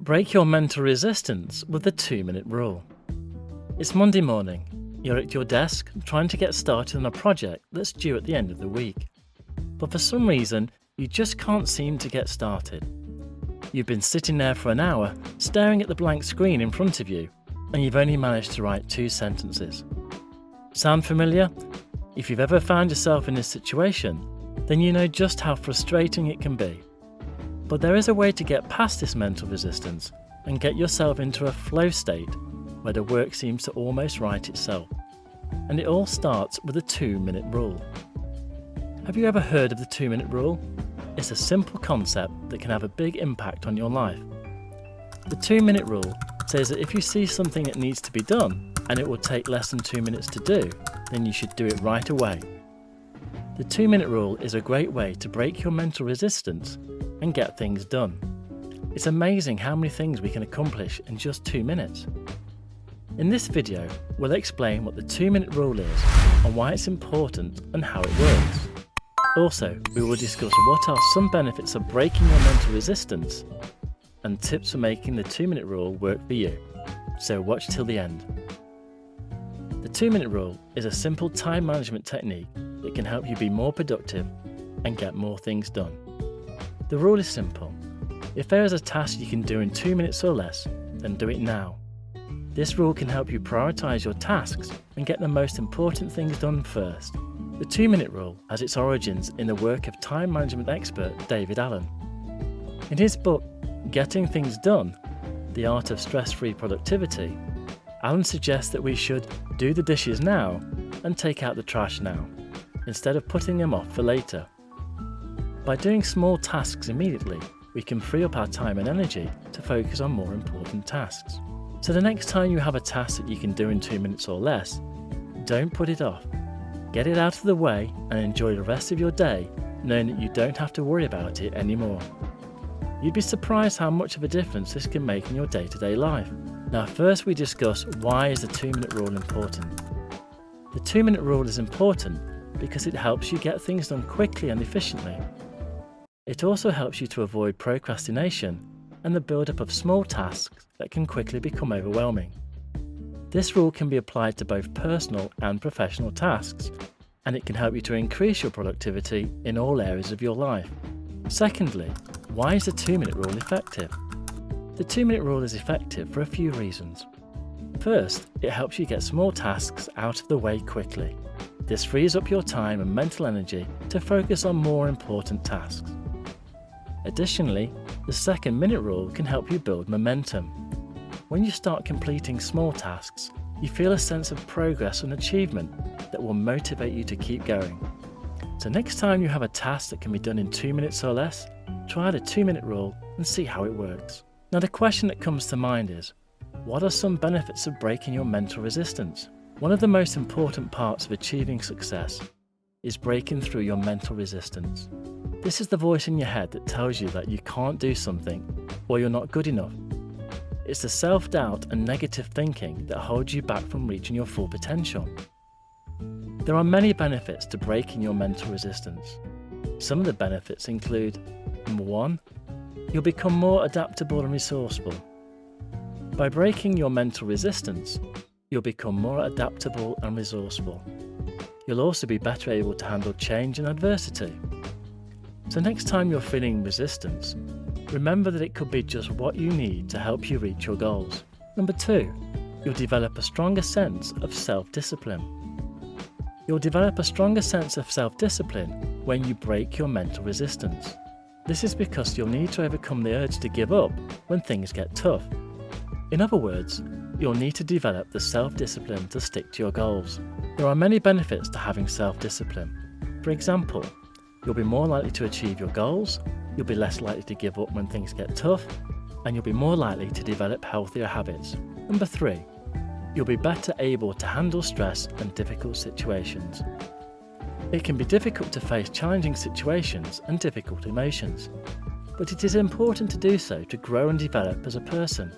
Break your mental resistance with the 2-minute rule. It's Monday morning. You're at your desk trying to get started on a project that's due at the end of the week. But for some reason, you just can't seem to get started. You've been sitting there for an hour, staring at the blank screen in front of you, and you've only managed to write 2 sentences. Sound familiar? If you've ever found yourself in this situation, then you know just how frustrating it can be. But there is a way to get past this mental resistance and get yourself into a flow state where the work seems to almost write itself. And it all starts with a 2-minute rule. Have you ever heard of the 2-minute rule? It's a simple concept that can have a big impact on your life. The 2-minute rule says that if you see something that needs to be done and it will take less than 2 minutes to do, then you should do it right away. The 2-minute rule is a great way to break your mental resistance and get things done. It's amazing how many things we can accomplish in just 2 minutes. In this video, we'll explain what the 2-minute rule is and why it's important and how it works. Also, we will discuss what are some benefits of breaking your mental resistance and tips for making the 2-minute rule work for you. So watch till the end. The 2-minute rule is a simple time management technique that can help you be more productive and get more things done. The rule is simple. If there is a task you can do in 2 minutes or less, then do it now. This rule can help you prioritize your tasks and get the most important things done first. The 2-minute rule has its origins in the work of time management expert David Allen. In his book, Getting Things Done: The Art of Stress-Free Productivity, Allen suggests that we should do the dishes now and take out the trash now, instead of putting them off for later. By doing small tasks immediately, we can free up our time and energy to focus on more important tasks. So the next time you have a task that you can do in 2 minutes or less, don't put it off. Get it out of the way and enjoy the rest of your day knowing that you don't have to worry about it anymore. You'd be surprised how much of a difference this can make in your day-to-day life. Now first we discuss why is the 2-minute rule important. The 2-minute rule is important because it helps you get things done quickly and efficiently. It also helps you to avoid procrastination and the build-up of small tasks that can quickly become overwhelming. This rule can be applied to both personal and professional tasks, and it can help you to increase your productivity in all areas of your life. Secondly, why is the 2-minute rule effective? The 2-minute rule is effective for a few reasons. First, it helps you get small tasks out of the way quickly. This frees up your time and mental energy to focus on more important tasks. Additionally, the 2-minute rule can help you build momentum. When you start completing small tasks, you feel a sense of progress and achievement that will motivate you to keep going. So next time you have a task that can be done in 2 minutes or less, try the 2-minute rule and see how it works. Now the question that comes to mind is, what are some benefits of breaking your mental resistance? One of the most important parts of achieving success is breaking through your mental resistance. This is the voice in your head that tells you that you can't do something or you're not good enough. It's the self-doubt and negative thinking that holds you back from reaching your full potential. There are many benefits to breaking your mental resistance. Some of the benefits include: number 1, you'll become more adaptable and resourceful. By breaking your mental resistance, you'll become more adaptable and resourceful. You'll also be better able to handle change and adversity. So next time you're feeling resistance, remember that it could be just what you need to help you reach your goals. Number 2, you'll develop a stronger sense of self-discipline. You'll develop a stronger sense of self-discipline when you break your mental resistance. This is because you'll need to overcome the urge to give up when things get tough. In other words, you'll need to develop the self-discipline to stick to your goals. There are many benefits to having self-discipline. For example, you'll be more likely to achieve your goals, you'll be less likely to give up when things get tough, and you'll be more likely to develop healthier habits. Number 3, you'll be better able to handle stress and difficult situations. It can be difficult to face challenging situations and difficult emotions, but it is important to do so to grow and develop as a person.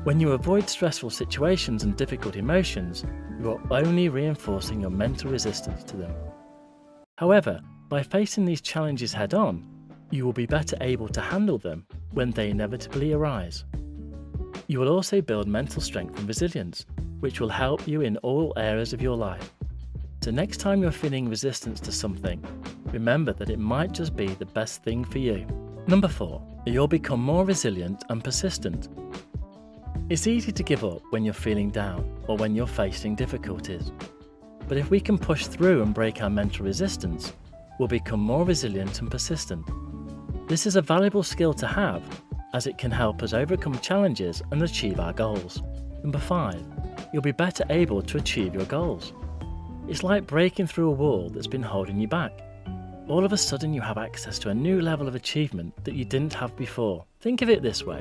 When you avoid stressful situations and difficult emotions, you are only reinforcing your mental resistance to them. However, by facing these challenges head-on, you will be better able to handle them when they inevitably arise. You will also build mental strength and resilience, which will help you in all areas of your life. So next time you're feeling resistance to something, remember that it might just be the best thing for you. Number 4, you'll become more resilient and persistent. It's easy to give up when you're feeling down or when you're facing difficulties. But if we can push through and break our mental resistance, we'll become more resilient and persistent. This is a valuable skill to have, as it can help us overcome challenges and achieve our goals. Number 5, you'll be better able to achieve your goals. It's like breaking through a wall that's been holding you back. All of a sudden you have access to a new level of achievement that you didn't have before. Think of it this way.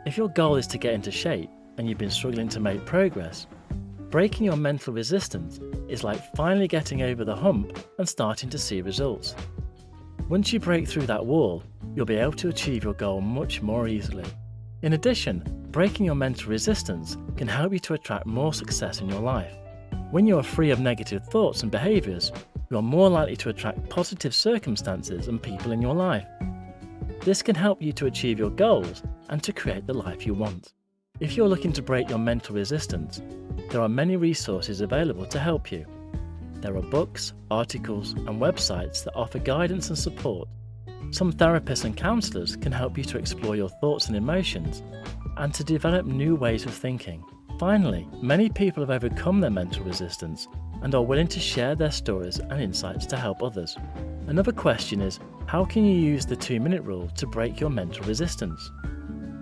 If your goal is to get into shape and you've been struggling to make progress, breaking your mental resistance is like finally getting over the hump and starting to see results. Once you break through that wall, you'll be able to achieve your goal much more easily. In addition, breaking your mental resistance can help you to attract more success in your life. When you are free of negative thoughts and behaviours, you are more likely to attract positive circumstances and people in your life. This can help you to achieve your goals and to create the life you want. If you're looking to break your mental resistance, there are many resources available to help you. There are books, articles, and websites that offer guidance and support. Some therapists and counsellors can help you to explore your thoughts and emotions and to develop new ways of thinking. Finally, many people have overcome their mental resistance and are willing to share their stories and insights to help others. Another question is, how can you use the 2-minute rule to break your mental resistance?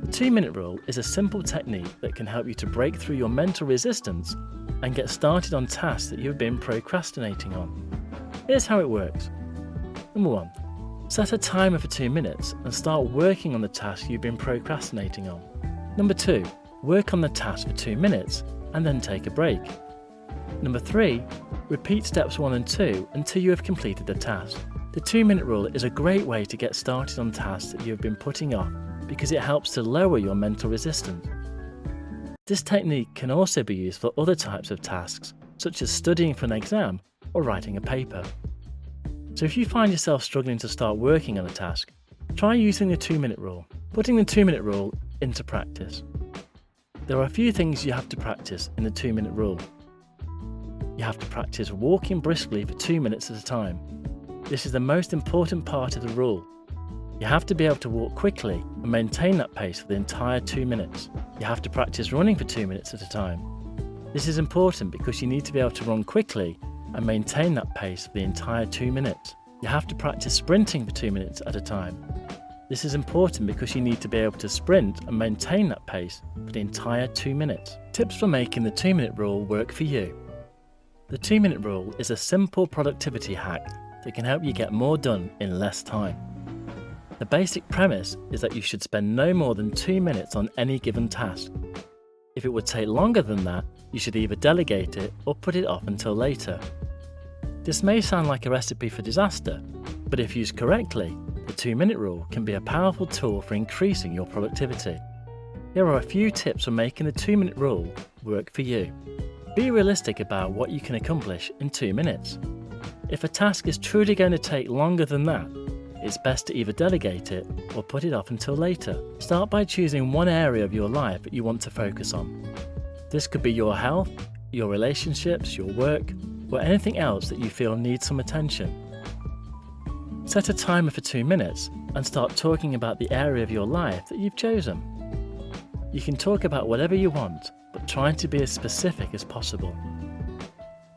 The 2-minute rule is a simple technique that can help you to break through your mental resistance and get started on tasks that you've been procrastinating on. Here's how it works. Number 1. Set a timer for 2 minutes and start working on the task you've been procrastinating on. Number 2. Work on the task for 2 minutes and then take a break. Number 3. Repeat steps 1 and 2 until you have completed the task. The 2-minute rule is a great way to get started on tasks that you have been putting off because it helps to lower your mental resistance. This technique can also be used for other types of tasks, such as studying for an exam or writing a paper. So if you find yourself struggling to start working on a task, try using the 2-minute rule, putting the 2-minute rule into practice. There are a few things you have to practice in the 2-minute rule. You have to practice walking briskly for 2 minutes at a time. This is the most important part of the rule. You have to be able to walk quickly and maintain that pace for the entire 2 minutes. You have to practice running for 2 minutes at a time. This is important because you need to be able to run quickly and maintain that pace for the entire 2 minutes. You have to practice sprinting for 2 minutes at a time. This is important because you need to be able to sprint and maintain that pace for the entire 2 minutes. Tips for making the 2-minute rule work for you. The 2-minute rule is a simple productivity hack that can help you get more done in less time. The basic premise is that you should spend no more than 2 minutes on any given task. If it would take longer than that, you should either delegate it or put it off until later. This may sound like a recipe for disaster, but if used correctly, the 2-minute rule can be a powerful tool for increasing your productivity. Here are a few tips for making the 2-minute rule work for you. Be realistic about what you can accomplish in 2 minutes. If a task is truly going to take longer than that, it's best to either delegate it or put it off until later. Start by choosing one area of your life that you want to focus on. This could be your health, your relationships, your work, or anything else that you feel needs some attention. Set a timer for 2 minutes and start talking about the area of your life that you've chosen. You can talk about whatever you want, but trying to be as specific as possible.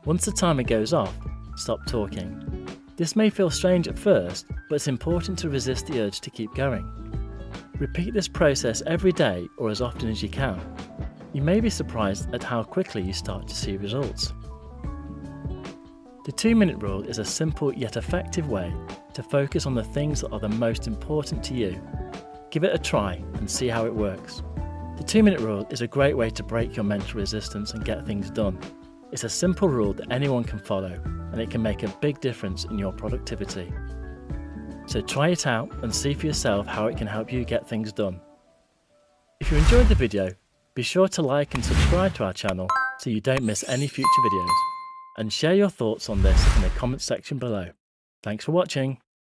Once the timer goes off, stop talking. This may feel strange at first, but it's important to resist the urge to keep going. Repeat this process every day or as often as you can. You may be surprised at how quickly you start to see results. The 2-minute rule is a simple yet effective way to focus on the things that are the most important to you. Give it a try and see how it works. The 2-minute rule is a great way to break your mental resistance and get things done. It's a simple rule that anyone can follow, and it can make a big difference in your productivity. So try it out and see for yourself how it can help you get things done. If you enjoyed the video, be sure to like and subscribe to our channel so you don't miss any future videos. And share your thoughts on this in the comments section below. Thanks for watching.